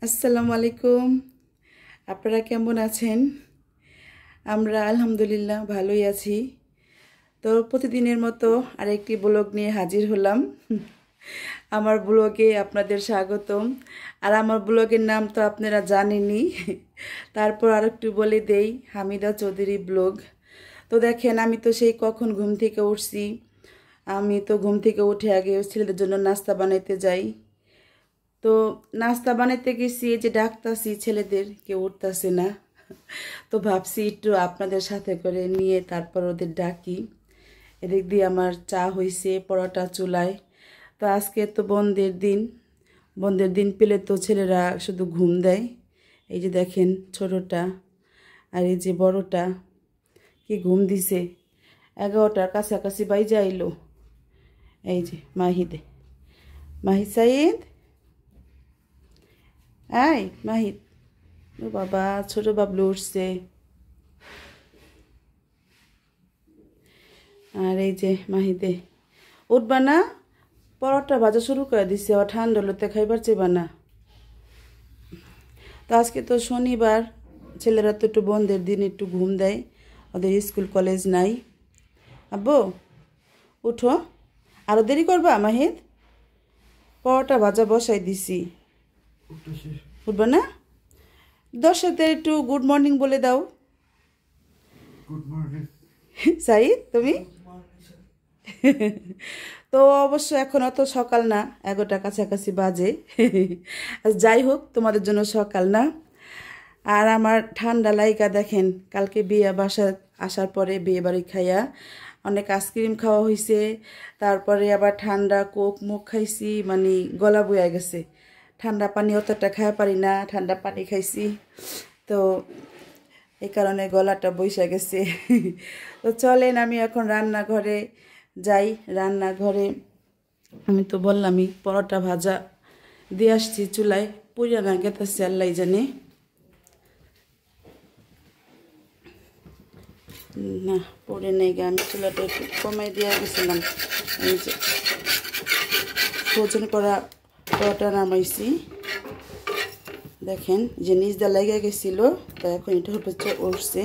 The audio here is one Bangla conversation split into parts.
আসসালামু আলাইকুম। আপনারা কেমন আছেন? আমরা আলহামদুলিল্লাহ ভালোই আছি। তো প্রতিদিনের মতো আরেকটি ব্লগ নিয়ে হাজির হলাম। আমার ব্লগে আপনাদের স্বাগতম। আর আমার ব্লগের নাম তো আপনারা জানেনই। তারপর আরেকটু বলে দেই, হামিদা চৌধুরী ব্লগ। তো দেখেন, আমি তো সেই কখন ঘুম থেকে উঠছি। আমি তো ঘুম থেকে উঠে আগে ছেলেদের জন্য নাস্তা বানাইতে যাই। তো নাস্তা বানাইতে গেছি, এই যে ডাকতাছি, ছেলেদের কেউ উঠতেছে না। তো ভাবছি একটু আপনাদের সাথে করে নিয়ে তারপর ওদের ডাকি। এদিক দিয়ে আমার চা হইছে, পরোটা চুলায়। তো আজকে তো বন্ধের দিন পেলে তো ছেলেরা শুধু ঘুম দেয়। এই যে দেখেন ছোটটা আর এই যে বড়টা কি ঘুম দিছে। 11টার কাছাকাছি বাইজা আইলো। এই যে মাহি সাইদ, আয় মাহিদ। ও বাবা, ছোট বাবলু উঠছে। আর এই যে মাহিদে উঠবা না, পরোটা ভাজা শুরু করে দিছে। আবার ঠান্ডা হলোতে খাইবার চেবা না। তো আজকে তো শনিবার, ছেলেরা তো একটু বন্ধের দিন একটু ঘুম দেয়, ওদের স্কুল কলেজ নাই। আব্বু উঠো, আরো দেরি করবা মাহিদ? পরোটা ভাজা বসাই দিছি, উঠবা না? দর্শকদের একটু গুড মর্নিং বলে দাও। গুড মর্নিং সাইদ, তুমি? তো অবশ্য এখন অত সকাল না, 11টার কাছাকাছি বাজে। যাই হোক, তোমাদের জন্য সকাল না। আর আমার ঠান্ডা লাইগা দেখেন, কালকে বিয়ে বাসা আসার পরে বিয়ে বাড়ি খাইয়া অনেক আইসক্রিম খাওয়া হয়েছে। তারপরে আবার ঠান্ডা কোক মুখ খাইছি, মানে গলা বইয়া গেছে। ঠান্ডা পানি অতটা খাওয়া পারি না, ঠান্ডা পানি খাইছি তো এই কারণে গলাটা বইসা গেছে। তো চলেন আমি এখন রান্নাঘরে যাই। রান্নাঘরে আমি তো বললামই, পরোটা ভাজা দিয়ে আসছি চুলায়, পুড়িয়া না গেতেছে আল্লাহ জানে। না পড়ে নেই গে, আমি চুলাটা একটু কমাই দিয়ে গেছিলাম। এই যে ভোজন করা পরোটা নামাইছি, দেখেন যে নিচ দা লেগে গেছিল, তো এখন এটা হচ্ছে উঠছে।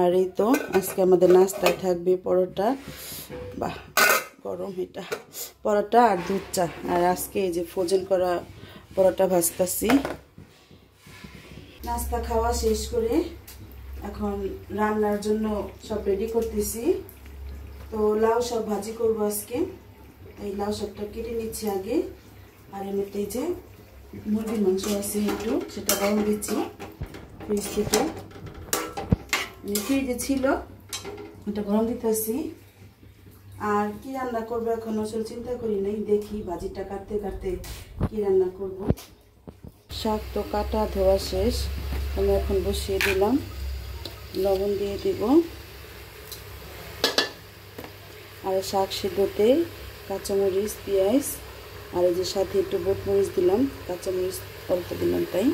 আর এই তো আজকে আমাদের নাস্তায় থাকবে পরোটা, বাহ গরম এটা, পরোটা আর দুধ চা। আর আজকে এই যে ফ্রোজেন করা পরোটা ভাজতেছি। নাস্তা খাওয়া শেষ করে এখন রান্নার জন্য সব রেডি করতেছি। তো লাউ শাক ভাজি করবো আজকে। এই লাউ শাকটা কেটে নিচ্ছি আগে। আর এমনিতে যে মুরগির মাংস আছে একটু, সেটা গরম দিচ্ছি ফ্রিজ থেকে, ফ্রিজে ছিল, ওটা গরম দিতেছি। আর কি রান্না করবো এখন আসলে চিন্তা করি নাই, দেখি ভাজিটা কাটতে কাটতে কি রান্না করব। শাক তো কাটা ধোয়া শেষ, আমি এখন বসিয়ে দিলাম, লবণ দিয়ে দিব। আর শাক সিদ্ধতে কাঁচামরিচ, পেঁয়াজ, আর এই যে সাথে একটু বোটমরিচ দিলাম, কাঁচামরিচ অল্প দিলাম তাই।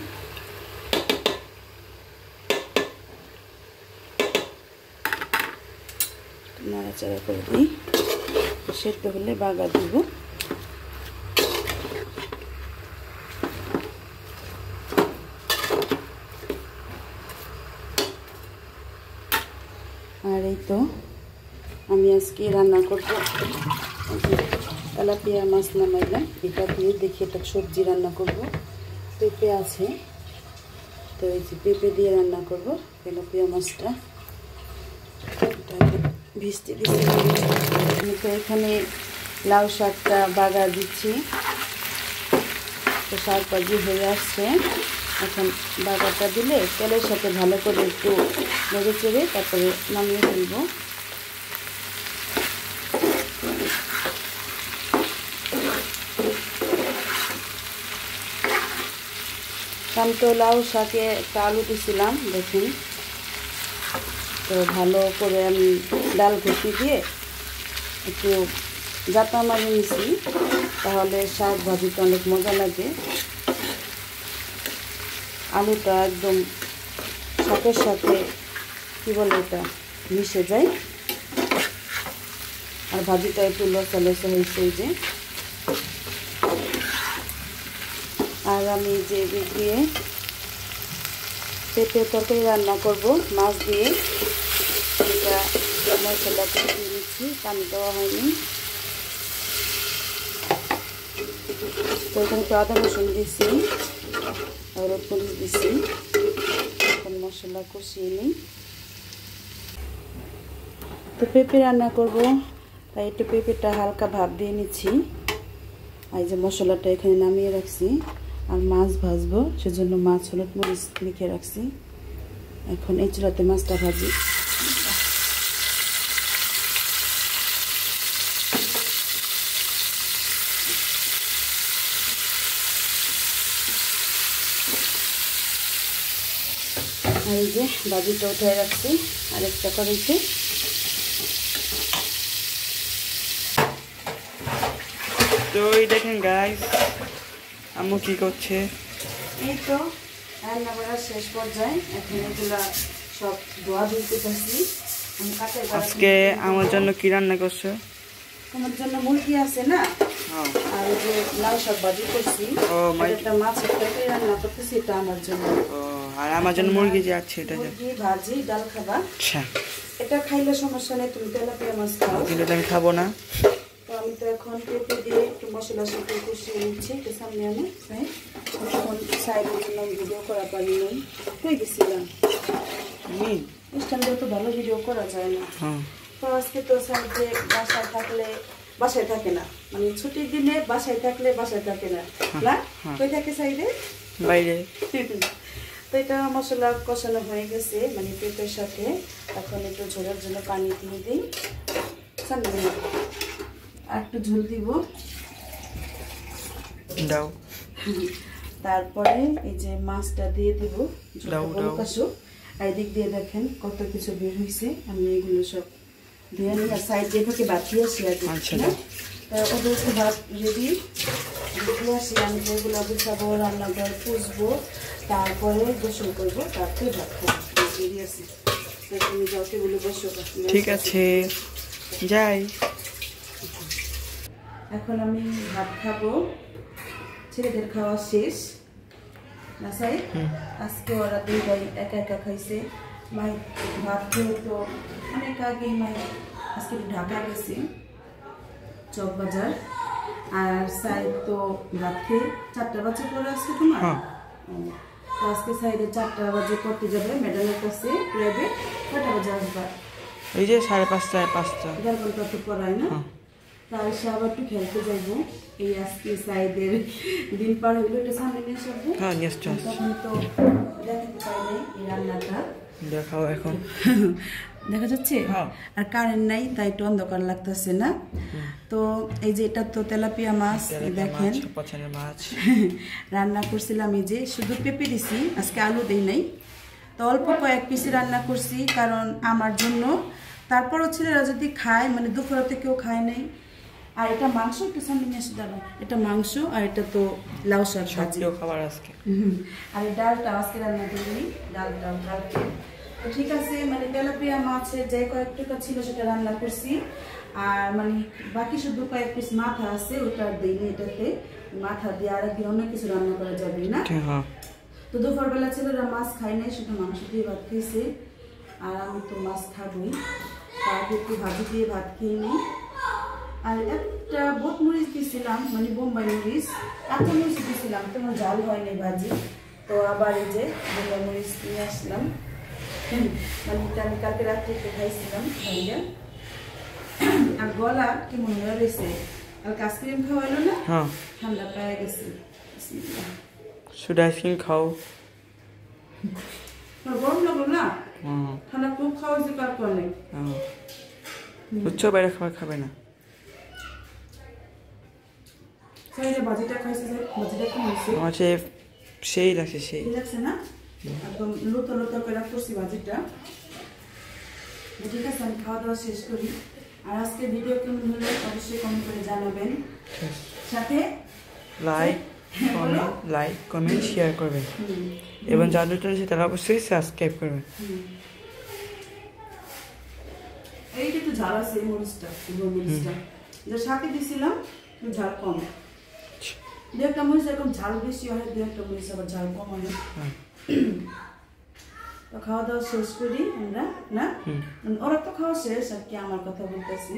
নাড়াচাড়া করে দিই, সেদ্ধ হলে বাগা দিব। আর এই তো আমি আজকে রান্না করব তেলাপিয়া মাছ নামাইলাম, এটা দিয়ে দেখি একটা সবজি রান্না করব। পেঁপে আছে, তো এই যে পেঁপে দিয়ে রান্না করব তেলাপিয়া মাছটা। ভিজতে দিচ্ছি। আমি তো এখানে লাউ শাকটা বাগা দিচ্ছি, তো শাক ভাজি হয়ে আসছে। এখন বাগাটা দিলে তেলের সাথে ভালো করে একটু নেড়ে চেড়ে তারপরে নামিয়ে ফেলবো। আমি তো লাউ শাকে একটা আলু দিয়েছিলাম, দেখুন। তো ভালো করে আমি ডাল ঘুটি দিয়ে একটু জাতা মারিয়ে নিয়েছি, তাহলে শাক ভাজিতে অনেক মজা লাগে। আলুটা একদম শাকের সাথে কী বলে এটা মিশে যায়, আর ভাজিটা একটু লসা লসা হয়েছে। এই যে আর আর আমি যে দিক দিয়ে পেঁপে তরকারি রান্না করব মাছ দিয়ে, এটা মশলা দিয়ে নিচ্ছি, পানি দেওয়া হয়নি। তো এখানে একটু আদা রসুন দিয়েছি, হলুদ মরিচ দিচ্ছি, এখন মশলা কষিয়ে নিই। তো পেঁপে রান্না করব, তাই একটু পেঁপেটা হালকা ভাপ দিয়ে নিচ্ছি। এই যে মশলাটা এখানে নামিয়ে রাখছি, আর মাছ ভাজবো সেজন্য মাছ হলুদ মরিচ লিখে রাখছি। এখন এই চুলাতে মাছটা ভাজি। আর এই যে ভাজিটা উঠে রাখছি আরেকটা কড়াইতে। তো এই দেখেন গাইস, আম্মু কি করছে? এই তো রান্না করার শেষ পর্যায়ে, এখন এগুলা সব ধোয়া ধুইতে পারছি। আজকে আমার জন্য কি রান্না করছো? তোমার জন্য মুরগি আছে না, আর এই যে লাউ শাক ভাজি করছি, একটা মাছের তরকারি রান্না করতেছি, এটা আমার জন্য। আর আমার জন্য মুরগি যে আছে এটা, মুরগি ভাজি ডাল খাবা। আচ্ছা, এটা খাইলে সমস্যা নেই, তুমি তেলাপিয়া মাছ খাও। কিন্তু আমি খাবো না। তো আমি তো এখন পেঁপে দিয়ে একটু মশলার সাথে কষিয়ে নিচ্ছি। একটু সামনে আমি এখন সাইডের জন্য ভিডিও করা পারি নাই, হয়ে গেছিলাম স্ট্যান্ডে তো ভালো ভিডিও করা যায় না। তো আজকে তো সাইডে বাসায় থাকলে বাসায় থাকে না, মানে ছুটির দিনে বাসায় থাকলে বাসায় থাকে না, না কই থাকে সাইডে বাইরে। তো এটা মশলা কষানো হয়ে গেছে মানে পেঁপের সাথে। এখন একটু ঝোলের জন্য পানি দিয়ে দিই, সামনে আর একটু ঝোল দিব দাও। তারপরে এই যে মাছটা দিয়ে দিব, এদিক দিয়ে দেখেন কত কিছু বের হয়েছে। আমি এগুলো সব দিয়ে নিই, আর সাইড দিয়ে থেকে বাদ দিয়ে আসি আর কি। ওদেরকে ভাত রেডি দিয়ে আসি, আমি যেগুলো গুছাবো, রান্নাঘর পুষবো, তারপরে গোসল করবো, তারপরে ভাত খাবো। বেরিয়ে আসি, তুমি যাও টেবিলে বসো। ঠিক আছে, যাই। এখন আমি ভাত খাবো, ছেলেদের খাওয়া শেষ না সাই। আজকে ওরা দুই ভাই একা একা খাইছে। মাই ভাত খেয়ে তো অনেক আগেই মাই আজকে ঢাকা গেছে চক বাজার, আর সাইড তো ভাত খেয়ে 4টা বাজে পরে আসছে তোমার। তো আজকে সাইডে 4টা বাজে করতে যাবে ম্যাডামের কাছে প্রাইভেট। কয়টা বাজে আসবা? এই যে 5:30 5টা। 11 ঘন্টা তো পড়ায় না, তাই সে আবার একটু খেলতে যাইবো। এই আজকে সাইডের দিন পার হইলো, এটা সামনে নিয়ে আসবো। তখন তো দেখাতে পারি নাই এই রান্নাটা, দেখাও এখন। দেখা যাচ্ছে আর কারেন্ট নাই, তাই একটু অন্ধকার লাগতেছে না। তো এই যে এটা তো তেলাপিয়া মাছ, দেখেন রান্না করছিলাম। এই যে শুধু পেঁপে দিছি, আজকে আলু দেই নাই। তো অল্প কয়েক পিস রান্না করছি, কারণ আমার জন্য। তারপরও ছেলেরা যদি খায়, মানে দুপুরতে কেউ খায় নাই। আর এটা মাংস, একটু সামনে নিয়ে এসে দাঁড়াও, এটা মাংস, আর এটা তো লাউ শাক ভাজি খাবার আজকে। আর এই ডালটা আজকে রান্না করিনি, ডালটা কালকে। তো ঠিক আছে, মানে তেলাপিয়া মাছের যে কয়েকটা ছিল সেটা রান্না করছি, আর মানে বাকি শুধু কয়েক পিস মাথা আছে, ওটা দিইনি। এটাতে মাথা দিয়ে আর একদিন অনেক কিছু রান্না করা যাবে না। তো দুপুরবেলা ছেলেরা মাছ খাই নাই, শুধু মাংস দিয়ে ভাত খেয়েছে, আর আমি তো মাছ খাবই, তারপর একটু ভাজি দিয়ে ভাত খেয়ে নিই। আর একটা বোট মরিচ দিয়েছিলাম, মানে বোম্বাই মরিচ, কাঁচা মরিচ দিয়েছিলাম, তেমন ঝাল হয়নি ভাজি। তো আবার এই যে বোম্বাই মরিচ নিয়ে আসলাম, মানে আমি কালকে রাত্রে একটু খাইছিলাম ভাইয়া। আর গলা কেমন হয়ে রয়েছে, কালকে আইসক্রিম খাওয়াইলো না, ঠান্ডা পেয়ে গেছে। শুধু আইসক্রিম খাও, গরম লাগলো না, ঠান্ডা খুব খাওয়াইছে কার অনেক। বুঝছো, বাইরে খাবার খাবে না। ভাজিটা খাইছে, ভাজিটা কেমন হয়েছে? আমার সেই লাগছে, সেই লাগছে না, একদম লুতো লুতো করে করছি ভাজিটা। ঠিক আছে, আমি খাওয়া দাওয়া শেষ করি। আর আজকে ভিডিও কেমন হলো অবশ্যই কমেন্ট করে জানাবেন, সাথে লাইক কমেন্ট শেয়ার করবেন, এবং যারা রয়েছে তারা অবশ্যই সাবস্ক্রাইব করবেন। এইটা তো ঝাল আছে, মরিচটা মরিচটা যেটা সাথে দিয়েছিলাম ঝাল কম। দু একটা মরিচ এরকম ঝাল বেশি হয়, দু একটা মরিচ আবার ঝাল কম হয়। তো খাওয়া দাওয়া শেষ করি আমরা না, ওরা তো খাওয়া শেষ আর কি, আমার কথা বলতেছি।